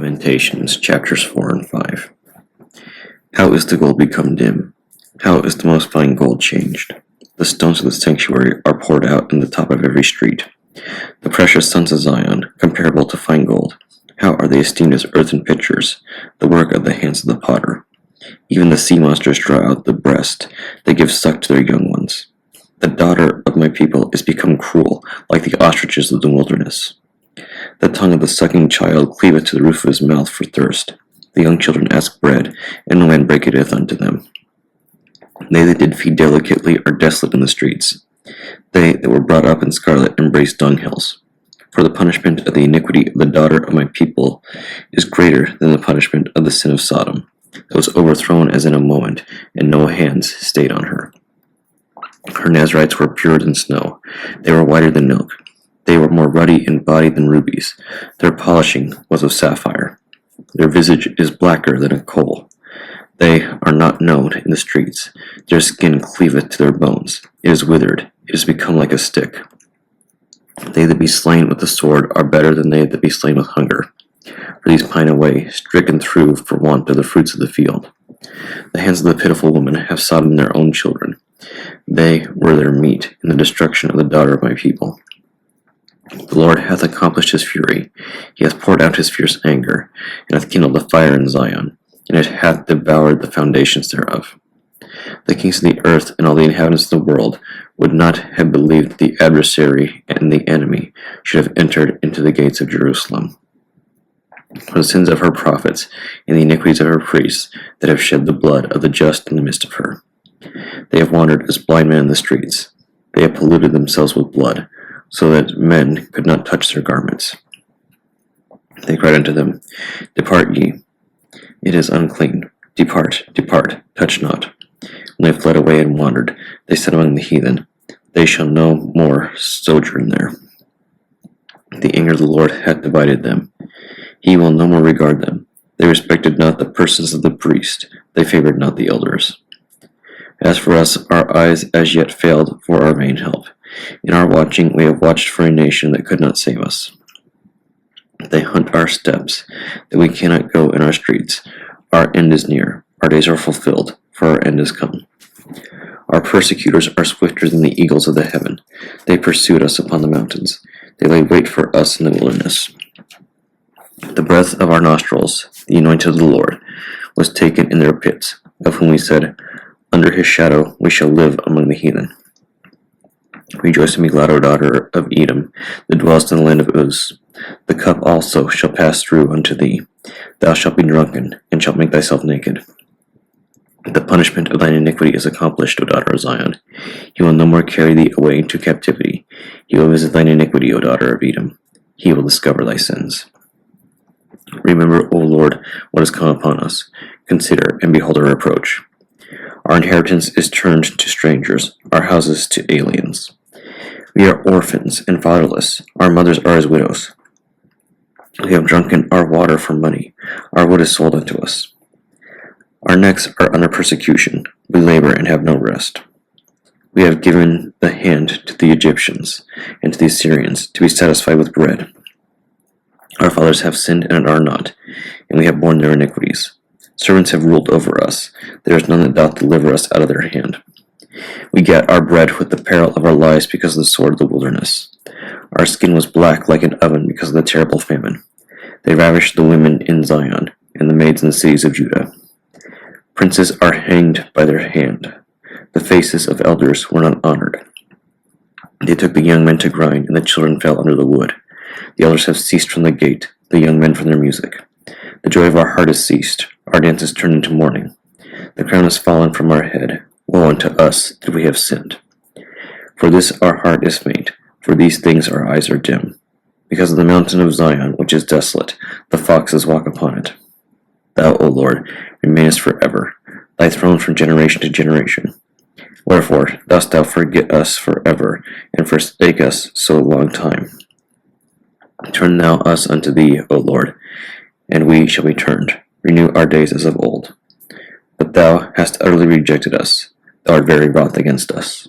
Lamentations, chapters 4 and 5. How is the gold become dim? How is the most fine gold changed? The stones of the sanctuary are poured out in the top of every street. The precious sons of Zion, comparable to fine gold, how are they esteemed as earthen pitchers, the work of the hands of the potter? Even the sea monsters draw out the breast, they give suck to their young ones. The daughter of my people is become cruel, like the ostriches of the wilderness. The tongue of the sucking child cleaveth to the roof of his mouth for thirst. The young children ask bread, and no man breaketh unto them. They that did feed delicately are desolate in the streets. They that were brought up in scarlet embrace dunghills. For the punishment of the iniquity of the daughter of my people is greater than the punishment of the sin of Sodom, that was overthrown as in a moment, and no hands stayed on her. Her Nazarites were purer than snow, they were whiter than milk. They were more ruddy in body than rubies. Their polishing was of sapphire. Their visage is blacker than a coal. They are not known in the streets. Their skin cleaveth to their bones. It is withered. It is become like a stick. They that be slain with the sword are better than they that be slain with hunger. For these pine away, stricken through for want of the fruits of the field. The hands of the pitiful woman have sodden their own children. They were their meat in the destruction of the daughter of my people. The Lord hath accomplished his fury. He hath poured out his fierce anger, and hath kindled a fire in Zion, and it hath devoured the foundations thereof. The kings of the earth and all the inhabitants of the world would not have believed the adversary and the enemy should have entered into the gates of Jerusalem. For the sins of her prophets and the iniquities of her priests that have shed the blood of the just in the midst of her. They have wandered as blind men in the streets. They have polluted themselves with blood, so that men could not touch their garments. They cried unto them, Depart ye, it is unclean. Depart, depart, touch not. When they fled away and wandered, they said among the heathen, They shall no more sojourn there. The anger of the Lord hath divided them. He will no more regard them. They respected not the persons of the priest. They favored not the elders. As for us, our eyes as yet failed for our vain help. In our watching, we have watched for a nation that could not save us. They hunt our steps, that we cannot go in our streets. Our end is near. Our days are fulfilled, for our end is come. Our persecutors are swifter than the eagles of the heaven. They pursued us upon the mountains. They laid wait for us in the wilderness. The breath of our nostrils, the anointed of the Lord, was taken in their pits, of whom we said, Under his shadow we shall live among the heathen. Rejoice and be glad, O daughter of Edom, that dwellest in the land of Uz. The cup also shall pass through unto thee. Thou shalt be drunken, and shalt make thyself naked. The punishment of thine iniquity is accomplished, O daughter of Zion. He will no more carry thee away into captivity. He will visit thine iniquity, O daughter of Edom. He will discover thy sins. Remember, O Lord, what has come upon us. Consider, and behold our reproach. Our inheritance is turned to strangers, our houses to aliens. We are orphans and fatherless. Our mothers are as widows. We have drunken our water for money. Our wood is sold unto us. Our necks are under persecution. We labor and have no rest. We have given the hand to the Egyptians and to the Assyrians to be satisfied with bread. Our fathers have sinned and are not, and we have borne their iniquities. Servants have ruled over us. There is none that doth deliver us out of their hand. We get our bread with the peril of our lives because of the sword of the wilderness. Our skin was black like an oven because of the terrible famine. They ravished the women in Zion, and the maids in the cities of Judah. Princes are hanged by their hand. The faces of elders were not honored. They took the young men to grind, and the children fell under the wood. The elders have ceased from the gate, the young men from their music. The joy of our heart is ceased. Our dance is turned into mourning. The crown is fallen from our head. Woe unto us that we have sinned. For this our heart is faint. For these things our eyes are dim. Because of the mountain of Zion, which is desolate, the foxes walk upon it. Thou, O Lord, remainest forever, thy throne from generation to generation. Wherefore dost thou forget us forever, and forsake us so long time? Turn thou us unto thee, O Lord, and we shall be turned. Renew our days as of old. But thou hast utterly rejected us. Thou art very wroth against us.